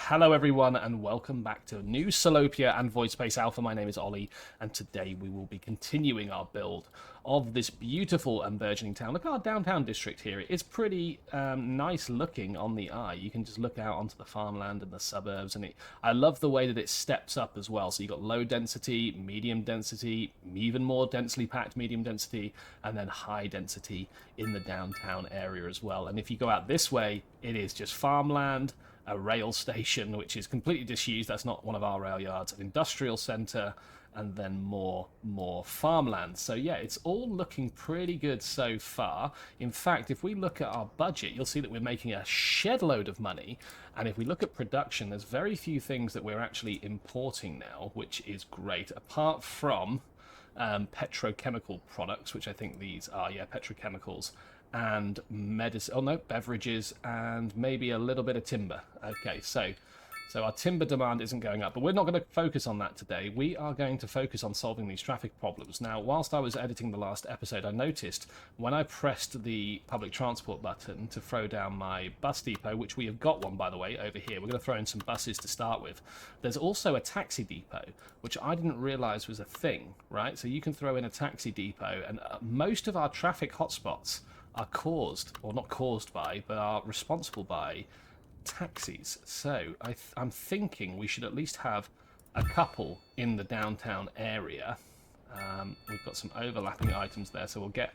Hello everyone and welcome back to New Salopia and VoidSpace Alpha. My name is Ollie and today we will be continuing our build of this beautiful and burgeoning town. Look at our downtown district here. It's pretty nice looking on the eye. You can just look out onto the farmland and the suburbs, and I love the way that it steps up as well. So you've got low density, medium density, even more densely packed medium density, and then high density in the downtown area as well. And if you go out this way, it is just farmland, a rail station which is completely disused, that's not one of our rail yards, an industrial centre, and then more farmland. So yeah, it's all looking pretty good so far. In fact, if we look at our budget, you'll see that we're making a shed load of money, and if we look at production, there's very few things that we're actually importing now, which is great, apart from petrochemical products, which I think these are, yeah, petrochemicals, and medicine, oh no, beverages, and maybe a little bit of timber. Okay, so our timber demand isn't going up, but we're not going to focus on that today. We are going to focus on solving these traffic problems. Now, whilst I was editing the last episode, I noticed when I pressed the public transport button to throw down my bus depot, which we have got one, by the way, over here. We're going to throw in some buses to start with. There's also a taxi depot, which I didn't realize was a thing, right? So you can throw in a taxi depot, and most of our traffic hotspots are caused, or not caused by, but are responsible by taxis. So I'm thinking we should at least have a couple in the downtown area. We've got some overlapping items there, so we'll get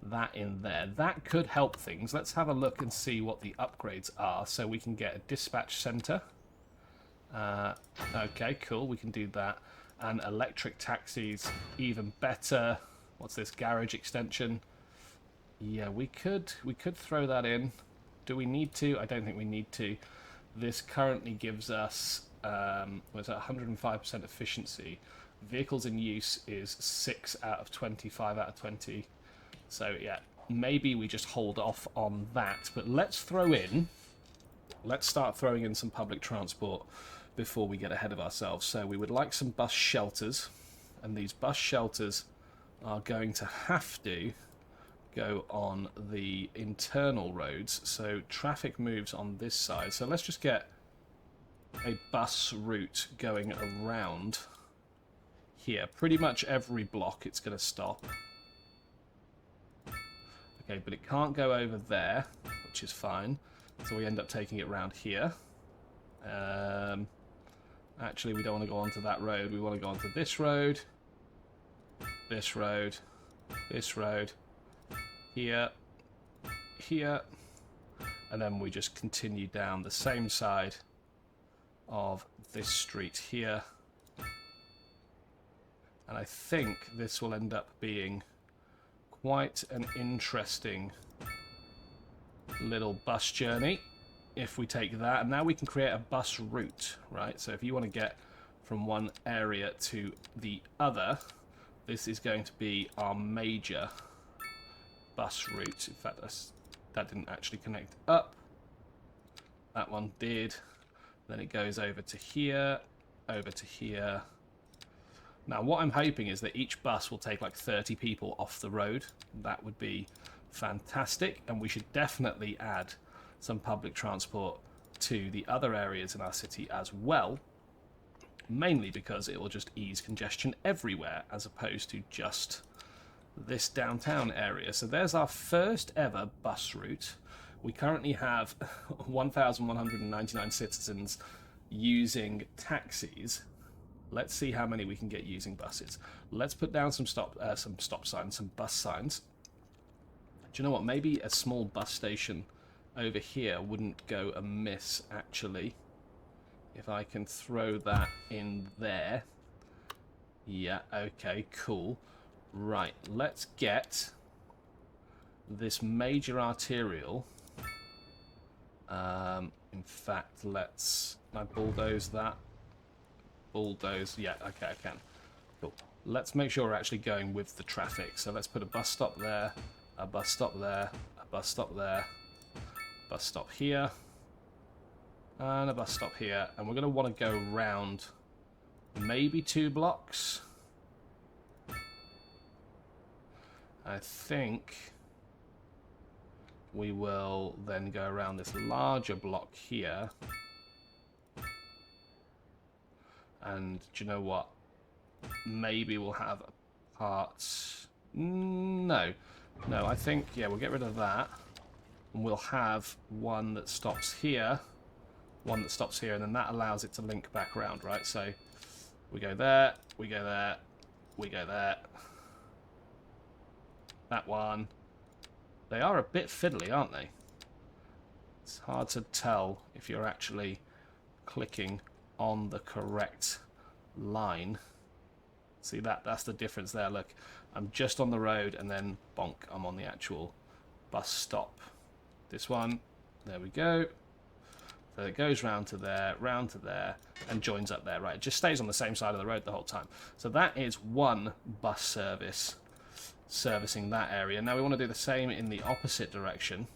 that in there. That could help things. Let's have a look and see what the upgrades are, so we can get a dispatch center. Okay, cool, we can do that. And electric taxis, even better. What's this, garage extension? Yeah, we could throw that in. Do we need to? I don't think we need to. This currently gives us, was it 105% efficiency? Vehicles in use is 6 out of 20, 5 out of 20. So yeah, maybe we just hold off on that. But let's start throwing in some public transport before we get ahead of ourselves. So we would like some bus shelters, and these bus shelters are going to have to go on the internal roads, so traffic moves on this side. So let's just get a bus route going around here. Pretty much every block it's going to stop. Okay, but it can't go over there, which is fine. So we end up taking it around here. Actually, we don't want to go onto that road. We want to go onto this road, this road, this road, here, here, and then we just continue down the same side of this street here. And I think this will end up being quite an interesting little bus journey if we take that. And now we can create a bus route, right? So if you want to get from one area to the other, this is going to be our major bus route. In fact, that didn't actually connect up. That one did. Then it goes over to here, over to here. Now, what I'm hoping is that each bus will take like 30 people off the road. That would be fantastic, and we should definitely add some public transport to the other areas in our city as well, mainly because it will just ease congestion everywhere as opposed to just this downtown area. So there's our first ever bus route. We currently have 1,199 citizens using taxis. Let's see how many we can get using buses. Let's put down some stop signs, some bus signs. Do you know what? Maybe a small bus station over here wouldn't go amiss, actually. If I can throw that in there. Yeah, okay, cool. Right, let's get this major arterial. In fact, can I bulldoze that? Bulldoze, yeah, okay, I can. Cool. Let's make sure we're actually going with the traffic. So let's put a bus stop there, a bus stop there, a bus stop there, bus stop here, and a bus stop here. And we're going to want to go around maybe 2 blocks. I think we will then go around this larger block here And do you know what? Maybe we'll have parts. No. No, I think, yeah, we'll get rid of that. And we'll have one that stops here, one that stops here, and then that allows it to link back around, right? So we go there, we go there, we go there. That one. They are a bit fiddly, aren't they? It's hard to tell if you're actually clicking on the correct line. See, that's the difference there. Look, I'm just on the road, and then bonk, I'm on the actual bus stop. This one, there we go. So it goes round to there, and joins up there. Right, it just stays on the same side of the road the whole time. So that is one bus service servicing that area. Now we want to do the same in the opposite direction.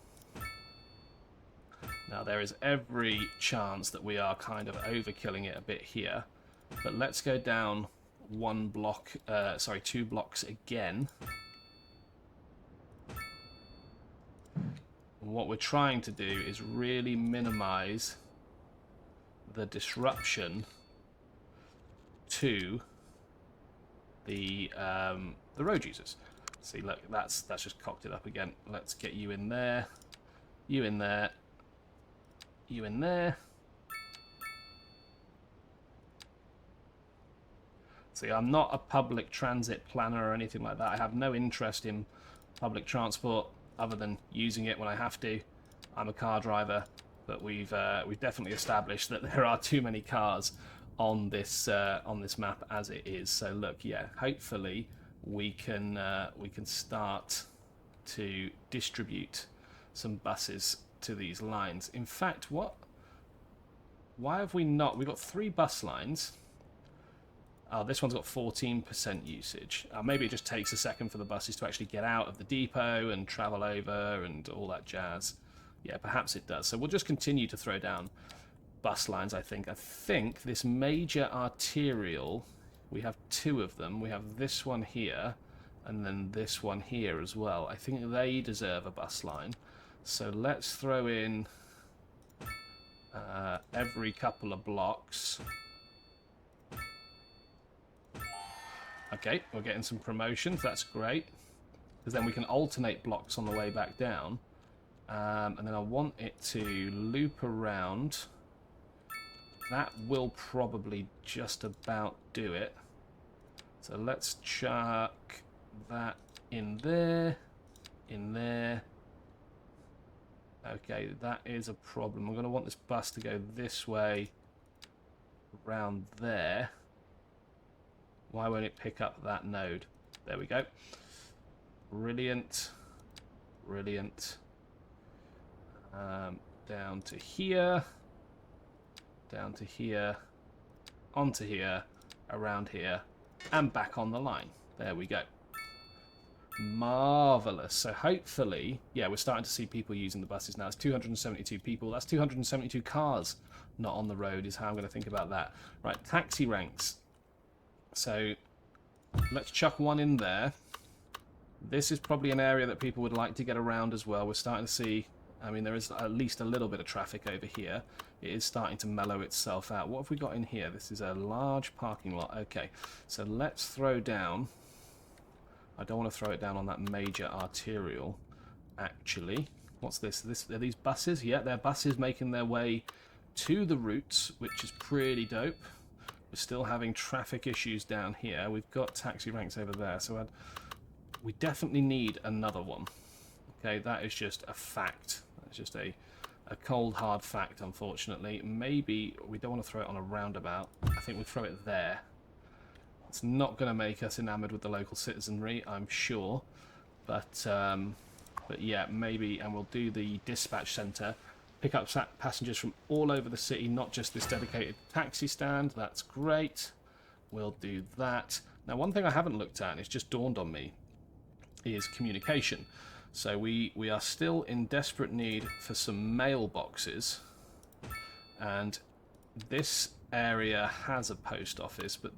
Now there is every chance that we are kind of overkilling it a bit here, but let's go down one block, sorry, 2 blocks again. What we're trying to do is really minimize the disruption to the road users. See, look, that's just cocked it up again. Let's get you in there, you in there, you in there. See, I'm not a public transit planner or anything like that. I have no interest in public transport other than using it when I have to. I'm a car driver, but we've definitely established that there are too many cars on this map as it is. So look, yeah, hopefully we can start to distribute some buses to these lines. In fact, why have we not? We've got 3 bus lines. Oh, this one's got 14% usage. Maybe it just takes a second for the buses to actually get out of the depot and travel over and all that jazz. Yeah, perhaps it does. So we'll just continue to throw down bus lines, I think. I think this major arterial, we have 2 of them. We have this one here and then this one here as well. I think they deserve a bus line. So let's throw in every couple of blocks. Okay, we're getting some promotions. That's great. Because then we can alternate blocks on the way back down. And then I want it to loop around. That will probably just about do it. So let's chuck that in there. In there. Okay, that is a problem. I'm going to want this bus to go this way. Around there. Why won't it pick up that node? There we go. Brilliant. Brilliant. Down to here. Down to here. Onto here. Around here. And back on the line. There we go. Marvellous. So hopefully, yeah, we're starting to see people using the buses now. It's 272 people. That's 272 cars not on the road is how I'm going to think about that. Right, taxi ranks. So let's chuck one in there. This is probably an area that people would like to get around as well. We're starting to see, I mean, there is at least a little bit of traffic over here. It is starting to mellow itself out. What have we got in here? This is a large parking lot. Okay, so let's throw down, I don't want to throw it down on that major arterial, actually. What's this? Are these buses? Yeah, they're buses making their way to the routes, which is pretty dope. We're still having traffic issues down here. We've got taxi ranks over there, so we definitely need another one. Okay, that is just a fact. That's just a cold, hard fact, unfortunately. Maybe we don't want to throw it on a roundabout. I think we'll throw it there. It's not going to make us enamored with the local citizenry, I'm sure. But yeah, maybe, and we'll do the dispatch centre. Pick up passengers from all over the city, not just this dedicated taxi stand. That's great. We'll do that. Now, one thing I haven't looked at, and it's just dawned on me, is communication. So we are still in desperate need for some mailboxes. And this area has a post office, but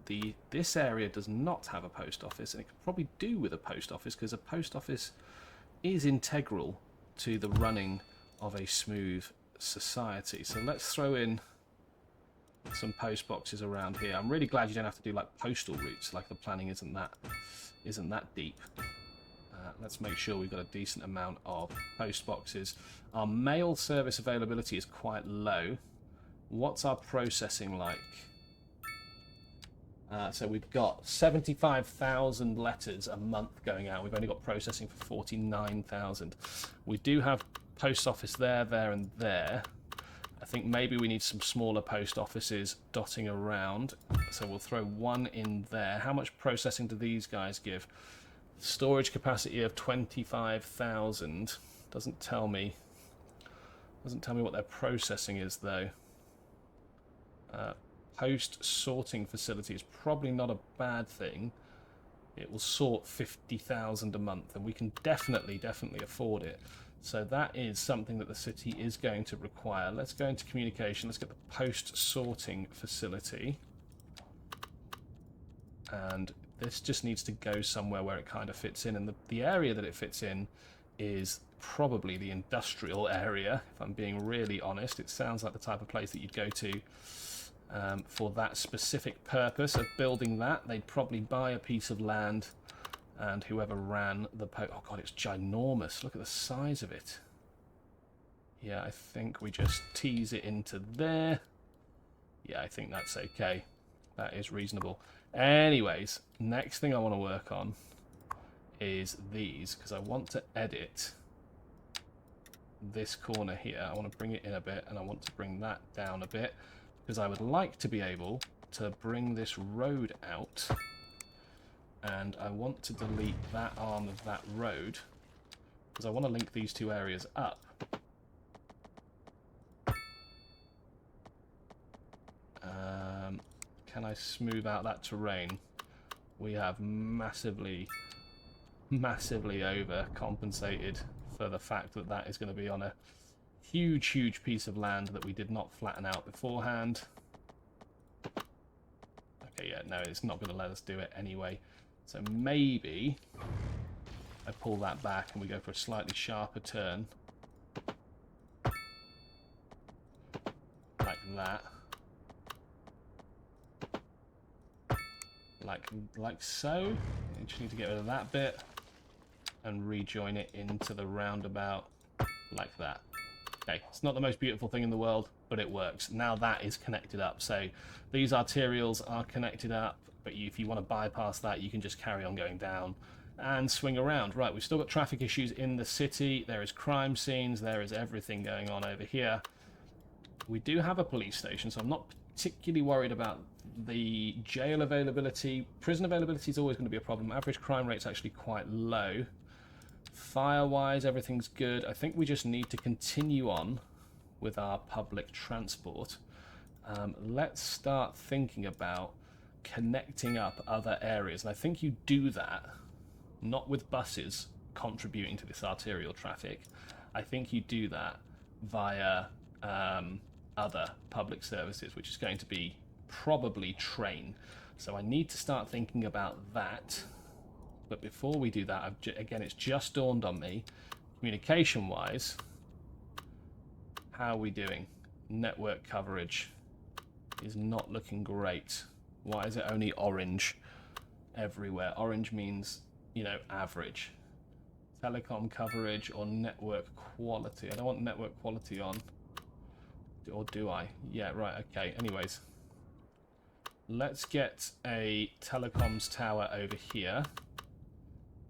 this area does not have a post office, and it could probably do with a post office, because a post office is integral to the running of a smooth society. So let's throw in some post boxes around here. I'm really glad you don't have to do like postal routes. Like the planning isn't that deep. Let's make sure we've got a decent amount of post boxes. Our mail service availability is quite low. What's our processing like? So we've got 75,000 letters a month going out. We've only got processing for 49,000. We do have post office there, there, and there. I think maybe we need some smaller post offices dotting around. So we'll throw one in there. How much processing do these guys give? Storage capacity of 25,000. Doesn't tell me what their processing is though. Post sorting facility is probably not a bad thing. It will sort 50,000 a month, and we can definitely afford it. So that is something that the city is going to require. Let's go into communication. Let's get the post sorting facility. And this just needs to go somewhere where it kind of fits in. And the area that it fits in is probably the industrial area, if I'm being really honest. It sounds like the type of place that you'd go to for that specific purpose of building that. They'd probably buy a piece of land, and whoever ran the oh god, it's ginormous. Look at the size of it. Yeah, I think we just tease it into there. Yeah, I think that's okay. That is reasonable. Anyways, next thing I want to work on is these, because I want to edit this corner here. I want to bring it in a bit, and I want to bring that down a bit, because I would like to be able to bring this road out, and I want to delete that arm of that road, because I want to link these two areas up. Can I smooth out that terrain? We have massively overcompensated for the fact that that is going to be on a huge piece of land that we did not flatten out beforehand. Okay, yeah, no, it's not going to let us do it anyway. So maybe I pull that back and we go for a slightly sharper turn. Like that. Like so. You just need to get rid of that bit and rejoin it into the roundabout like that. Okay, it's not the most beautiful thing in the world, but it works. Now that is connected up. So these arterials are connected up, but if you want to bypass that, you can just carry on going down and swing around. Right, we've still got traffic issues in the city. There is crime scenes. There is everything going on over here. We do have a police station, so I'm not particularly worried about the jail availability. Prison availability is always going to be a problem. Average crime rate's actually quite low. Fire-wise, everything's good. I think we just need to continue on with our public transport. Let's start thinking about connecting up other areas. And I think you do that, not with buses contributing to this arterial traffic. I think you do that via other public services, which is going to be probably train. So I need to start thinking about that. But before we do that, again, it's just dawned on me, communication-wise, how are we doing? Network coverage is not looking great. Why is it only orange everywhere? Orange means, you know, average. Telecom coverage or network quality. I don't want network quality on. Or do I? Yeah, right, okay. Anyways, let's get a telecoms tower over here.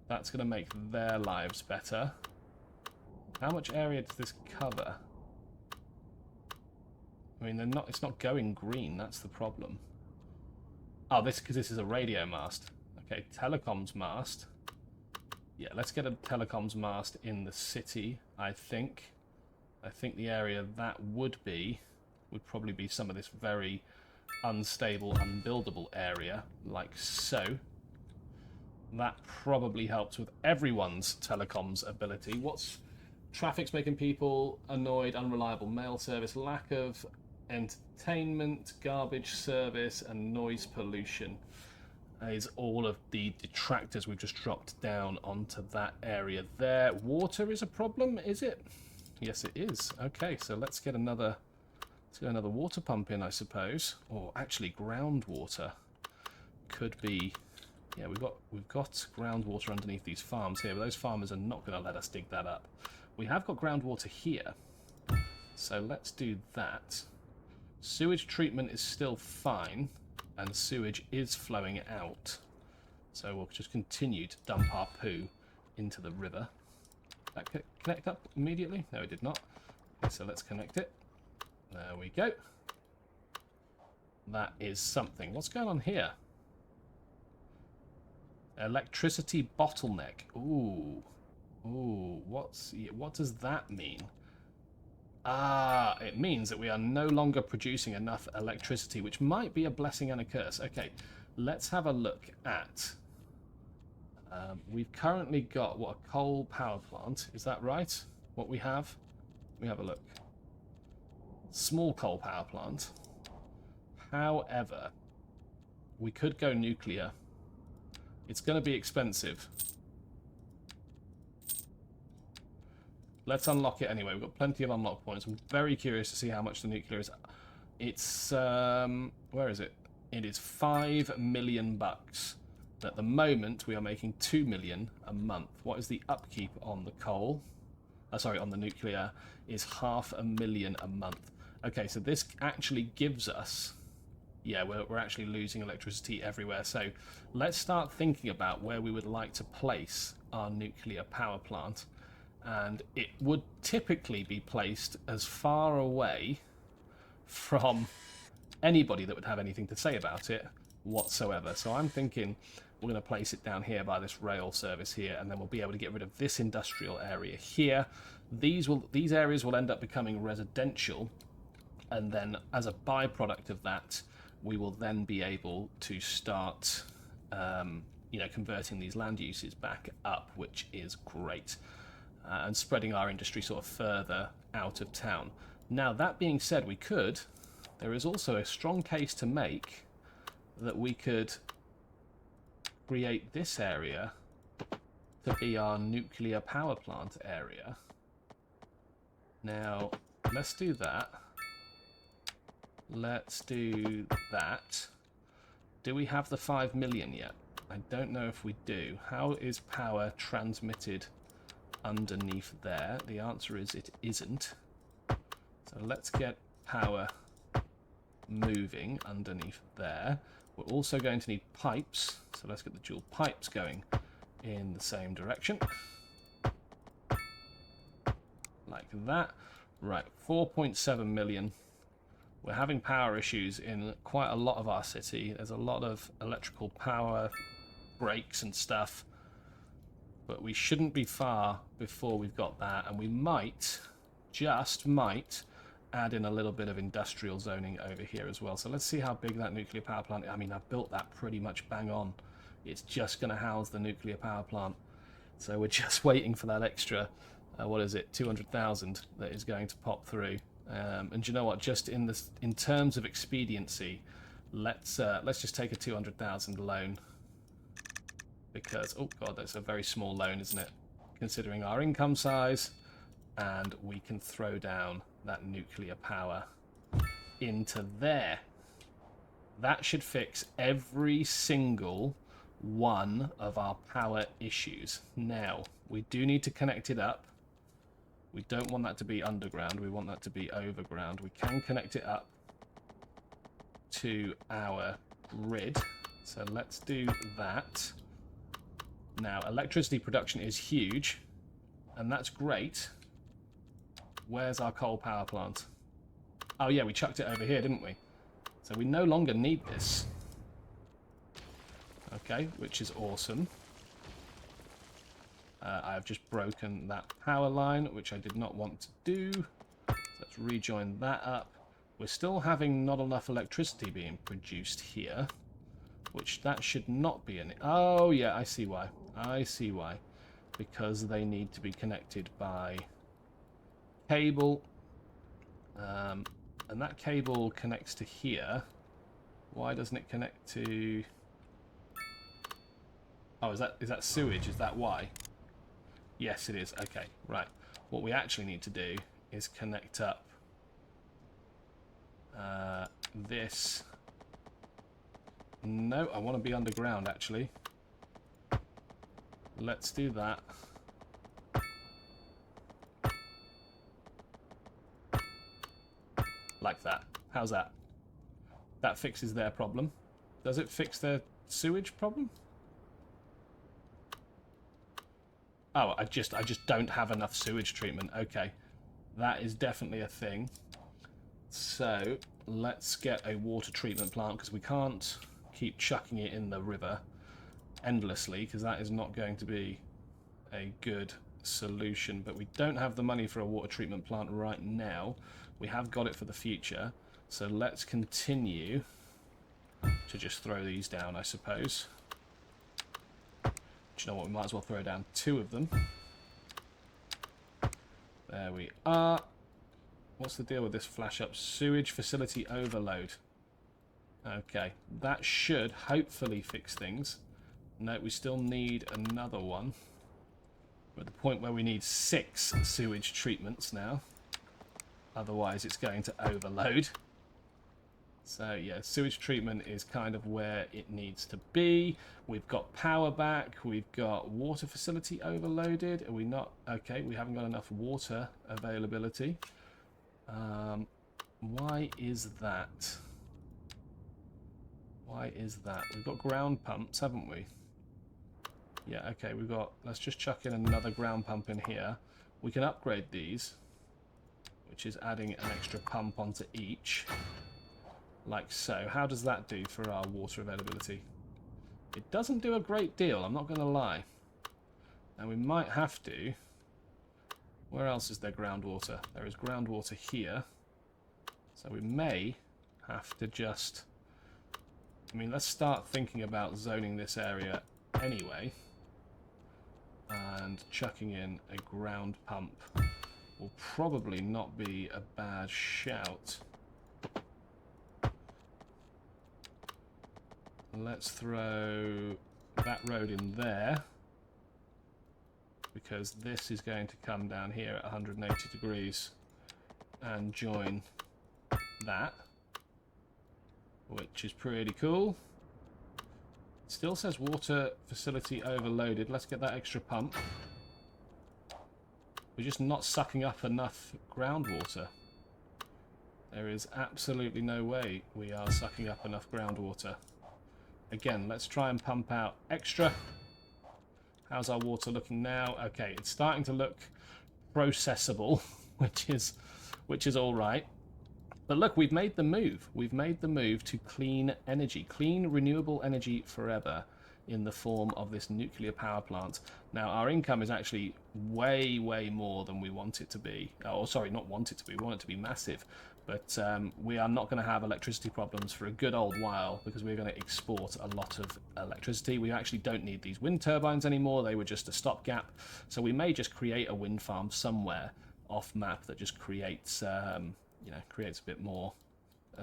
That's going to make their lives better. How much area does this cover? I mean, it's not going green, that's the problem. Oh, because this is a radio mast. Okay, telecoms mast. Yeah, let's get a telecoms mast in the city, I think. I think the area that would probably be some of this very unstable, unbuildable area, like so. That probably helps with everyone's telecoms ability. What's traffic's making people annoyed? Unreliable mail service, lack of entertainment, garbage service, and noise pollution is all of the detractors we've just dropped down onto that area there. Water is a problem, is it? Yes, it is. Okay, so let's get another Let's get another water pump in, I suppose. Or actually, groundwater could be... Yeah, we've got groundwater underneath these farms here, but those farmers are not going to let us dig that up. We have got groundwater here, so let's do that. Sewage treatment is still fine, and sewage is flowing out. So we'll just continue to dump our poo into the river. That connect up immediately? No, it did not. Okay, so let's connect it. There we go. That is something. What's going on here? Electricity bottleneck. Ooh. Ooh, what does that mean? Ah, it means that we are no longer producing enough electricity, which might be a blessing and a curse. Okay, let's have a look at... we've currently got, what, a coal power plant. Is that right? What we have? Let me have a look. Small coal power plant. However, we could go nuclear. It's going to be expensive. Let's unlock it anyway. We've got plenty of unlock points. I'm very curious to see how much the nuclear is. It's, where is it? It is 5 million bucks. At the moment, we are making 2 million a month. What is the upkeep on the coal? Sorry, on the nuclear is 500,000 a month. Okay, so this actually gives us... Yeah, we're actually losing electricity everywhere. So let's start thinking about where we would like to place our nuclear power plant. And it would typically be placed as far away from anybody that would have anything to say about it whatsoever. So I'm thinking we're going to place it down here by this rail service here, and then we'll be able to get rid of this industrial area here. These areas will end up becoming residential, and then as a byproduct of that, we will then be able to start, converting these land uses back up, which is great, and spreading our industry sort of further out of town. Now, that being said, there is also a strong case to make that we could create this area to be our nuclear power plant area. Now, let's do that. Let's do that. Do we have the 5 million yet? I don't know if we do. How is power transmitted underneath there? The answer is it isn't. So let's get power moving underneath there. We're also going to need pipes, so let's get the dual pipes going in the same direction. Like that. Right, 4.7 million. We're having power issues in quite a lot of our city. There's a lot of electrical power breaks and stuff. But we shouldn't be far before we've got that. And we might, just might, add in a little bit of industrial zoning over here as well. So let's see how big that nuclear power plant is. I mean, I've built that pretty much bang on. It's just going to house the nuclear power plant. So we're just waiting for that extra, 200,000 that is going to pop through. And you know what? Just in terms of expediency, let's just take a 200,000 loan, because oh god, that's a very small loan, isn't it? Considering our income size, and we can throw down that nuclear power into there. That should fix every single one of our power issues. Now we do need to connect it up. We don't want that to be underground, we want that to be overground. We can connect it up to our grid, so let's do that. Now, electricity production is huge, and that's great. Where's our coal power plant? Oh yeah, we chucked it over here, didn't we? So we no longer need this. Okay, which is awesome. I've just broken that power line, which I did not want to do. So let's rejoin that up. We're still having not enough electricity being produced here, which that should not be an... Oh, yeah, I see why. I see why. Because they need to be connected by cable. And that cable connects to here. Why doesn't it connect to... Oh, is that sewage? Is that why? Yes, it is. Okay, right. What we actually need to do is connect up This. No, I want to be underground, actually. Let's do that. Like that. How's that? That fixes their problem. Does it fix their sewage problem? Oh, I just don't have enough sewage treatment. Okay. That is definitely a thing. So, let's get a water treatment plant, because we can't keep chucking it in the river endlessly, because that is not going to be a good solution. But we don't have the money for a water treatment plant right now. We have got it for the future. So let's continue to just throw these down, I suppose. Do you know what? We might as well throw down 2 of them. There we are. What's the deal with this flash up? Sewage facility overload. Okay, that should hopefully fix things. No, we still need another one. We're at the point where we need 6 sewage treatments now. Otherwise it's going to overload. So yeah, sewage treatment is kind of where it needs to be. We've got power back. We've got water facility overloaded. Are we not? Okay, we haven't got enough water availability. Why is that? Why is that? We've got ground pumps, haven't we? Yeah, okay, we've got... Let's just chuck in another ground pump in here. We can upgrade these, which is adding an extra pump onto each. Like so. How does that do for our water availability? It doesn't do a great deal, I'm not going to lie. And we might have to... Where else is there groundwater? There is groundwater here. So we may have to just... I mean, let's start thinking about zoning this area anyway. And chucking in a ground pump will probably not be a bad shout. Let's throw that road in there, because this is going to come down here at 180 degrees and join that, which is pretty cool. It still says water facility overloaded. Let's get that extra pump. We're just not sucking up enough groundwater. There is absolutely no way we are sucking up enough groundwater. Again, let's try and pump out extra. How's our water looking now? Okay, it's starting to look processable, which is all right. But look, we've made the move. We've made the move to clean energy, clean renewable energy forever, in the form of this nuclear power plant. Now, our income is actually way, way more than we want it to be. Oh, sorry, not want it to be. We want it to be massive. But we are not going to have electricity problems for a good old while, because we're going to export a lot of electricity. We actually don't need these wind turbines anymore. They were just a stopgap. So we may just create a wind farm somewhere off map that just creates, creates a bit more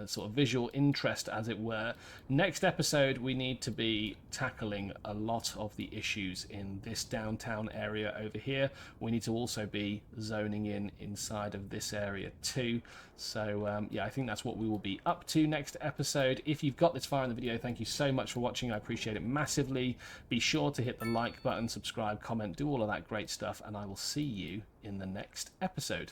sort of visual interest, as it were. Next episode, we need to be tackling a lot of the issues in this downtown area over here. We need to also be zoning in inside of this area too. So yeah, I think that's what we will be up to next episode. If you've got this far in the video, thank you so much for watching. I appreciate it massively. Be sure to hit the like button, subscribe, comment, do all of that great stuff, and I will see you in the next episode.